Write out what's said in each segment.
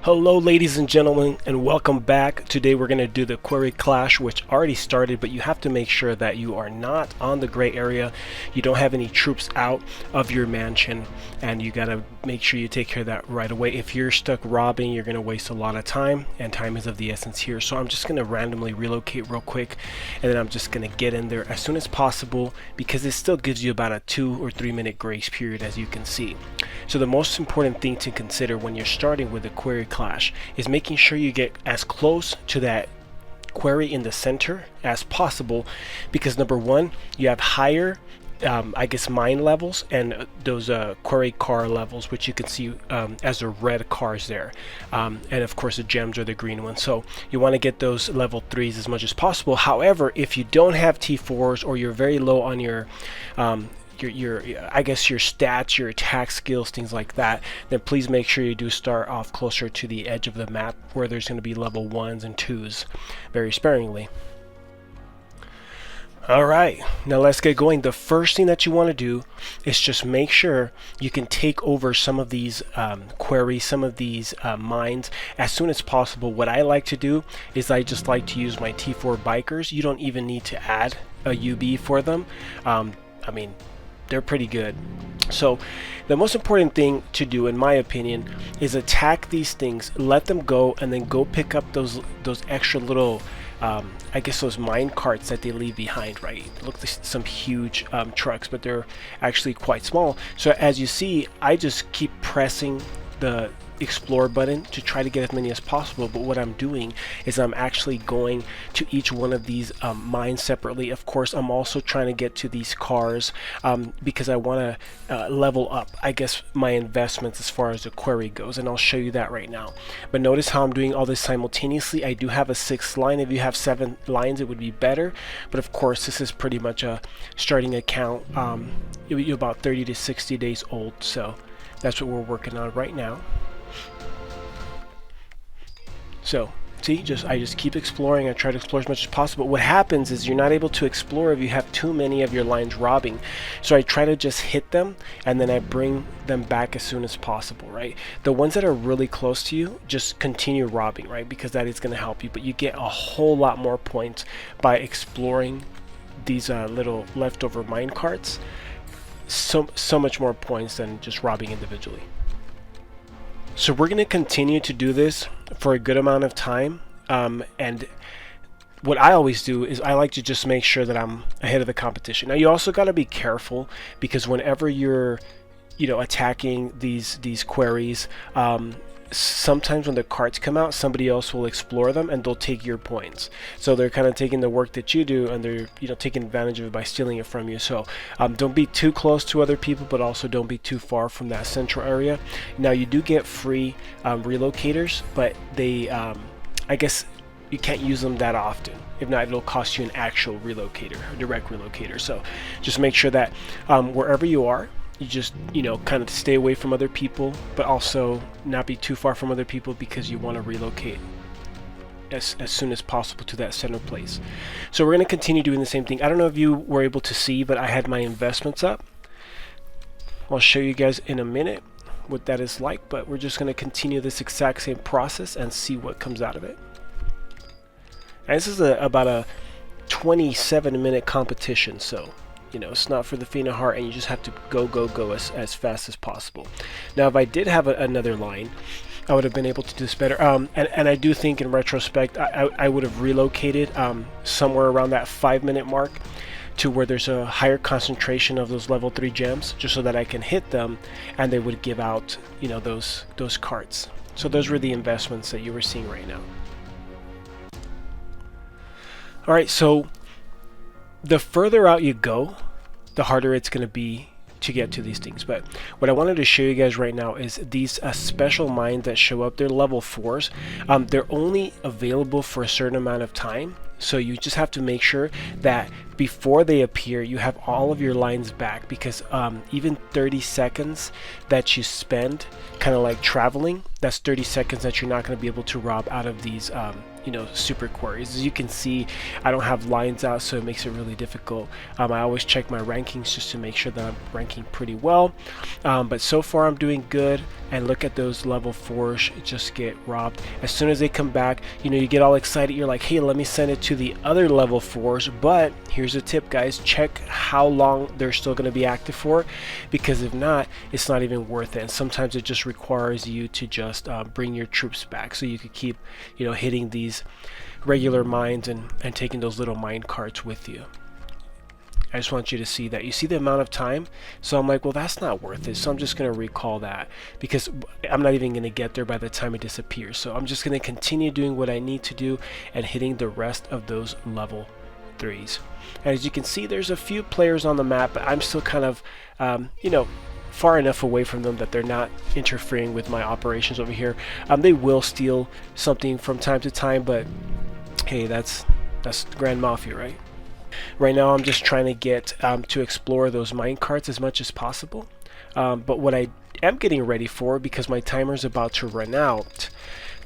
Hello ladies and gentlemen, and welcome back. Today we're going to do the Quarry Clash, which already started, but you have to make sure that you are not on the gray area, you don't have any troops out of your mansion, and you got to make sure you take care of that right away. If you're stuck robbing, you're going to waste a lot of time, and time is of the essence here. So I'm just going to randomly relocate real quick, and then I'm just going to get in there as soon as possible, because it still gives you about a 2 or 3 minute grace period, as you can see. So the most important thing to consider when you're starting with the Quarry Clash is making sure you get as close to that quarry in the center as possible, because number one, you have higher mine levels and those quarry car levels, which you can see as the red cars there, and of course the gems are the green ones. So you want to get those level 3s as much as possible. However, if you don't have T4s or you're very low on your your stats, your attack skills, things like that, then please make sure you do start off closer to the edge of the map where there's going to be level 1s and 2s very sparingly. Alright, now let's get going. The first thing that you want to do is just make sure you can take over some of these quarries, some of these mines as soon as possible. What I like to do is I just like to use my T4 bikers. You don't even need to add a UB for them. I mean, they're pretty good. So the most important thing to do, in my opinion, is attack these things, let them go, and then go pick up those extra little those mine carts that they leave behind, right? They look like some huge trucks, but they're actually quite small. So as you see, I just keep pressing the explore button to try to get as many as possible, but what I'm doing is I'm actually going to each one of these mines separately. Of course, I'm also trying to get to these cars because I want to level up, I guess, my investments as far as the quarry goes, and I'll show you that right now. But notice how I'm doing all this simultaneously. I do have a 6th line. If you have 7 lines, it would be better, but of course this is pretty much a starting account. You're about 30 to 60 days old, so that's what we're working on right now. So see, I just keep exploring. I try to explore as much as possible. What happens is you're not able to explore if you have too many of your lines robbing. So I try to just hit them, and then I bring them back as soon as possible, right? The ones that are really close to you, just continue robbing, right? Because that is going to help you. But you get a whole lot more points by exploring these little leftover mine carts. So much more points than just robbing individually. So we're going to continue to do this for a good amount of time, and what I always do is I like to just make sure that I'm ahead of the competition. Now you also got to be careful, because whenever you're attacking these quarries, sometimes when the carts come out, somebody else will explore them and they'll take your points. So they're kind of taking the work that you do, and they're taking advantage of it by stealing it from you. So don't be too close to other people, but also don't be too far from that central area. Now you do get free relocators, but they I guess you can't use them that often. If not, it'll cost you an actual relocator, a direct relocator. So just make sure that wherever you are, you just kind of stay away from other people, but also not be too far from other people, because you want to relocate as soon as possible to that center place. So we're going to continue doing the same thing. I don't know if you were able to see, but I had my investments up. I'll show you guys in a minute what that is like, but we're just going to continue this exact same process and see what comes out of it. And this is about a 27-minute competition, so it's not for the faint of heart, and you just have to go as fast as possible. Now, if I did have another line, I would have been able to do this better. And I do think in retrospect, I would have relocated somewhere around that 5-minute mark to where there's a higher concentration of those level 3 gems, just so that I can hit them and they would give out those carts. So those were the investments that you were seeing right now. Alright, so the further out you go, the harder it's going to be to get to these things. But what I wanted to show you guys right now is these special mines that show up. They're level 4s. They're only available for a certain amount of time, So you just have to make sure that before they appear, you have all of your lines back, because even 30 seconds that you spend kind of like traveling, that's 30 seconds that you're not going to be able to rob out of these super quarries. As you can see, I don't have lines out, so it makes it really difficult. I always check my rankings just to make sure that I'm ranking pretty well, but so far I'm doing good. And look at those level 4s just get robbed. As soon as they come back, you get all excited. You're like, hey, let me send it to the other level 4s. But here's a tip, guys: check how long they're still going to be active for, because if not, it's not even worth it. And sometimes it just requires you to just bring your troops back, so you could keep hitting these regular mines and taking those little mine carts with you. I just want you to see that. You see the amount of time? So I'm like, well, that's not worth it. So I'm just going to recall that, because I'm not even going to get there by the time it disappears. So I'm just going to continue doing what I need to do and hitting the rest of those level 3s. And as you can see, there's a few players on the map, but I'm still kind of, far enough away from them that they're not interfering with my operations over here. They will steal something from time to time, but hey, that's Grand Mafia, right? Right now I'm just trying to get to explore those mine carts as much as possible, but what I am getting ready for, because my timer is about to run out,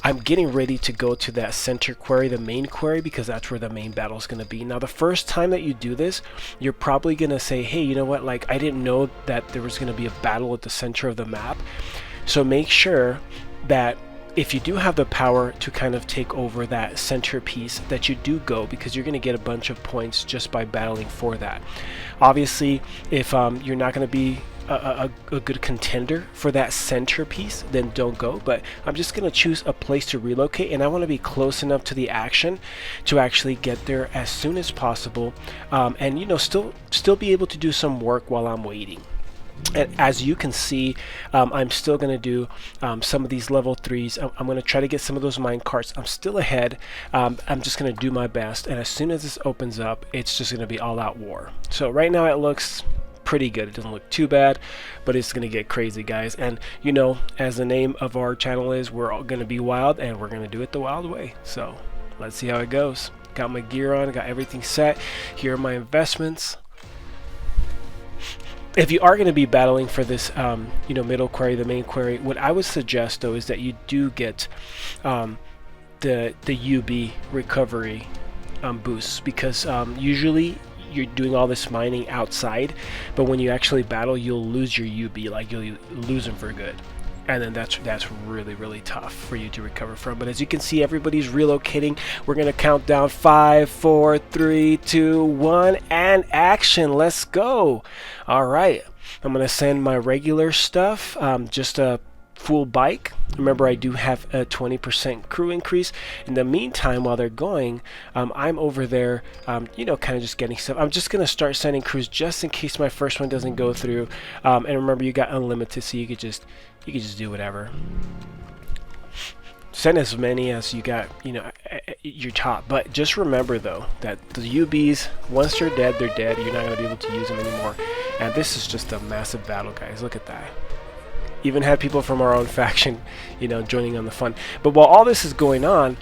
I'm getting ready to go to that center quarry, the main quarry, because that's where the main battle is going to be. Now, the first time that you do this, you're probably going to say, hey, you know what, like, I didn't know that there was going to be a battle at the center of the map. So make sure that if you do have the power to kind of take over that centerpiece, that you do go, because you're going to get a bunch of points just by battling for that. Obviously, if you're not going to be a good contender for that centerpiece, then don't go. But I'm just going to choose a place to relocate, and I want to be close enough to the action to actually get there as soon as possible, and still be able to do some work while I'm waiting. And as you can see, I'm still going to do some of these level 3s. I'm going to try to get some of those mine carts. I'm still ahead. I'm just going to do my best, and as soon as this opens up, it's just going to be all-out war. So right now it looks pretty good. It doesn't look too bad, but it's going to get crazy, guys. And as the name of our channel is, we're all going to be wild, and we're going to do it the wild way. So let's see how it goes. Got my gear on, got everything set. Here are my investments. If you are going to be battling for this, middle quarry, the main quarry, what I would suggest, though, is that you do get the UB recovery boosts, because usually you're doing all this mining outside, but when you actually battle, you'll lose your UB, like you'll lose them for good. And then that's really, really tough for you to recover from. But as you can see, everybody's relocating. We're going to count down 5, 4, 3, 2, 1, and action. Let's go. All right. I'm going to send my regular stuff, just a full bike. Remember, I do have a 20% crew increase. In the meantime, while they're going, I'm over there, kind of just getting stuff. I'm just going to start sending crews just in case my first one doesn't go through. And remember, you got unlimited, so you could just do whatever. Send as many as you got, your top. But just remember, though, that the UBs, once they're dead, they're dead. You're not going to be able to use them anymore. And this is just a massive battle, guys. Look at that. Even had people from our own faction, joining on the fun. But while all this is going on,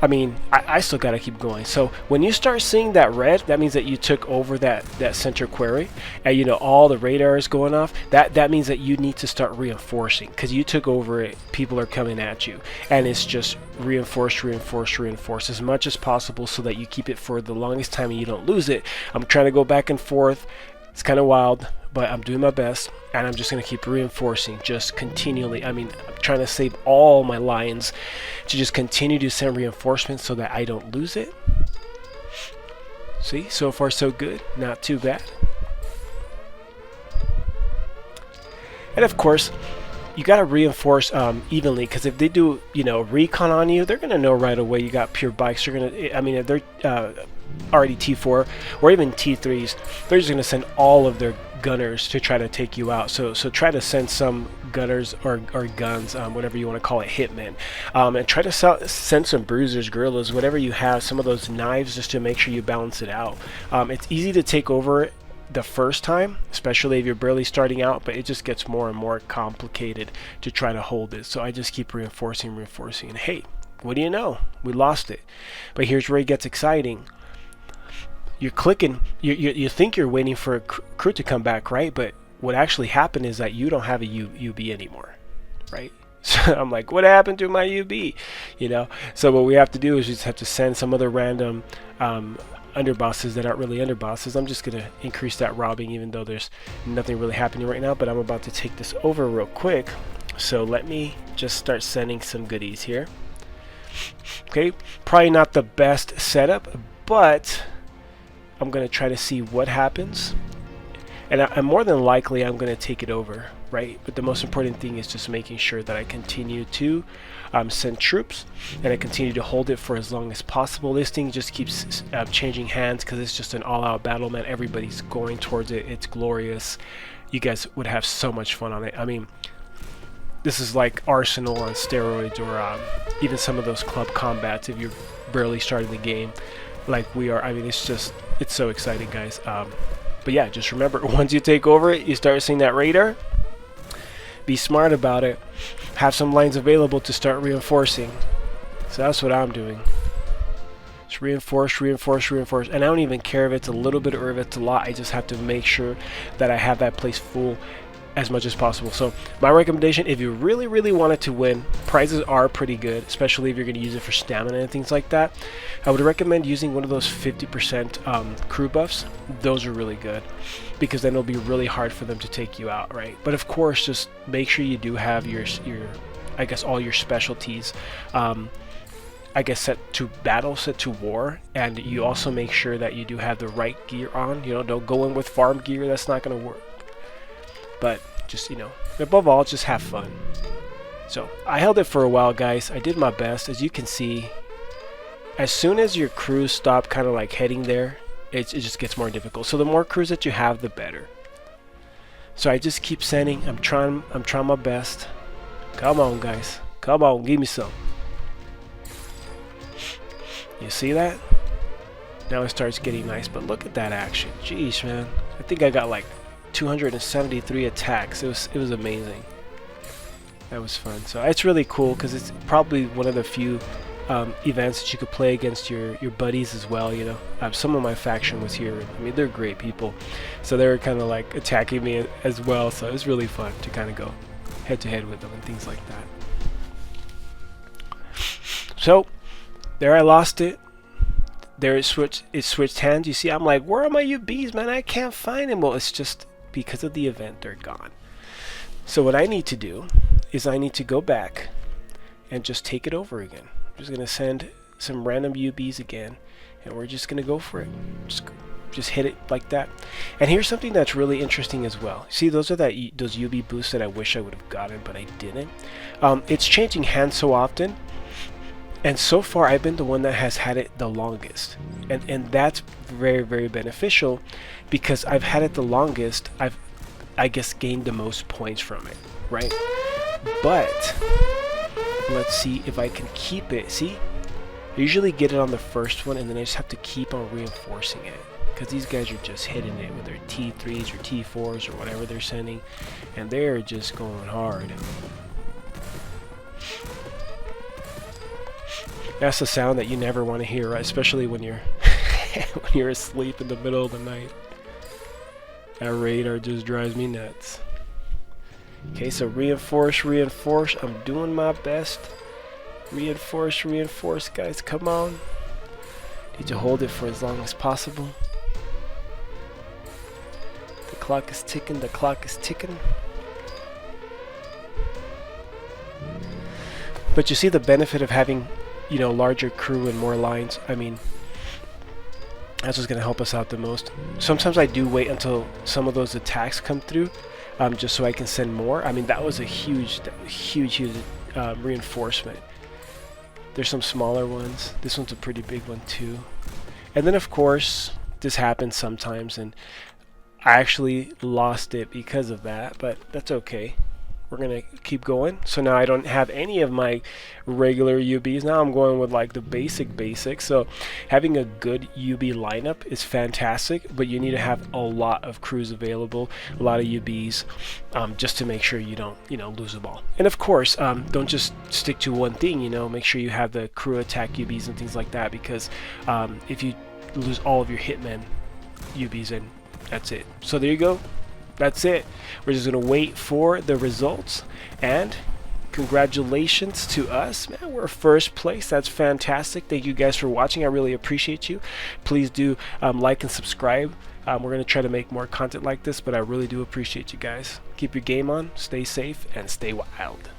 I still got to keep going. So when you start seeing that red, that means that you took over that center quarry, and all the radar is going off. That means that you need to start reinforcing, because you took over it. People are coming at you, and it's just reinforce as much as possible, so that you keep it for the longest time and you don't lose it. I'm trying to go back and forth. It's kind of wild, but I'm doing my best, and I'm just going to keep reinforcing just continually. I'm trying to save all my lines to just continue to send reinforcements so that I don't lose it. See, so far so good, not too bad. And of course, you got to reinforce evenly, because if they do, recon on you, they're going to know right away you got pure bikes. You're going to, if they're already T4 or even T3s, they're just going to send all of their gunners to try to take you out. So try to send some gunners or guns, whatever you want to call it, hitmen, and try to send some bruisers, guerrillas, whatever you have, some of those knives, just to make sure you balance it out. It's easy to take over the first time, especially if you're barely starting out, but it just gets more and more complicated to try to hold it. So I just keep reinforcing, and hey, what do you know? We lost it. But here's where it gets exciting. You're clicking, you think you're waiting for a crew to come back, right? But what actually happened is that you don't have a UB anymore, right? So I'm like, what happened to my UB? You know, so what we have to do is just have to send some other random underbosses that aren't really underbosses. I'm just gonna increase that robbing, even though there's nothing really happening right now, but I'm about to take this over real quick. So let me just start sending some goodies here. Okay, probably not the best setup, but I'm gonna try to see what happens, and I'm more than likely I'm gonna take it over, right? But the most important thing is just making sure that I continue to send troops, and I continue to hold it for as long as possible. This thing just keeps changing hands because it's just an all-out battle, man. Everybody's going towards it. It's glorious. You guys would have so much fun on it. I mean, this is like Arsenal on steroids, or even some of those club combats if you're barely starting the game like we are. I mean, it's so exciting, guys. But yeah, just remember, once you take over it, you start seeing that radar. Be smart about it. Have some lines available to start reinforcing. So that's what I'm doing. Just reinforce, reinforce, reinforce. And I don't even care if it's a little bit or if it's a lot. I just have to make sure that I have that place full as much as possible. So my recommendation, if you really, really wanted to win, prizes are pretty good, especially if you're going to use it for stamina and things like that. I would recommend using one of those 50% crew buffs. Those are really good, because then it'll be really hard for them to take you out, right? But of course, just make sure you do have your I guess all your specialties I guess set to battle, set to war, and you also make sure that you do have the right gear on. You know, don't go in with farm gear. That's not going to work. But just, you know, above all, just have fun. So I held it for a while, guys. I did my best. As you can see, as soon as your crews stop kind of like heading there, it just gets more difficult. So the more crews that you have, the better. So I just keep sending. I'm trying my best. Come on, guys. Come on, give me some. You see that? Now it starts getting nice, but look at that action. Jeez, man. I think I got like 273 attacks. It was amazing. That was fun. So it's really cool because it's probably one of the few events that you could play against your buddies as well. You know, some of my faction was here. I mean, they're great people, so they were kind of like attacking me as well. So it was really fun to kind of go head to head with them and things like that. So there I lost it. There it switched hands. You see, I'm like, where are my UBs, man? I can't find them. Well, it's just because of the event, they're gone. So what I need to do is I need to go back and just take it over again. I'm just gonna send some random UBs again, and we're just gonna go for it. Just hit it like that. And here's something that's really interesting as well. See, those are those UB boosts that I wish I would have gotten, but I didn't. It's changing hands so often. And so far, I've been the one that has had it the longest. And that's very, very beneficial, because I've had it the longest. I've, I guess, gained the most points from it, right? But let's see if I can keep it. See, I usually get it on the first one, and then I just have to keep on reinforcing it, because these guys are just hitting it with their T3s or T4s or whatever they're sending, and they're just going hard. That's the sound that you never want to hear, right? Especially when you're when you're asleep in the middle of the night. That radar just drives me nuts. Okay, so reinforce, reinforce. I'm doing my best. Reinforce, reinforce, guys. Come on. Need to hold it for as long as possible. The clock is ticking. The clock is ticking. But you see the benefit of having, you know, larger crew and more lines. I mean, that's what's going to help us out the most. Sometimes I do wait until some of those attacks come through, just so I can send more. I mean, that was a huge reinforcement. There's some smaller ones. This one's a pretty big one too. And then of course, this happens sometimes, and I actually lost it because of that, but that's okay. We're gonna keep going. So now I don't have any of my regular UBs. Now I'm going with like the basic. So having a good UB lineup is fantastic, but you need to have a lot of crews available, a lot of UBs, just to make sure you don't, lose the ball. And of course, don't just stick to one thing. Make sure you have the crew attack UBs and things like that, because if you lose all of your hitmen UBs, and that's it. So there you go. That's it. We're just gonna wait for the results, and congratulations to us, man. We're first place. That's fantastic. Thank you guys for watching. I really appreciate you. Please do like and subscribe. We're gonna try to make more content like this, but I really do appreciate you guys. Keep your game on, stay safe, and stay wild.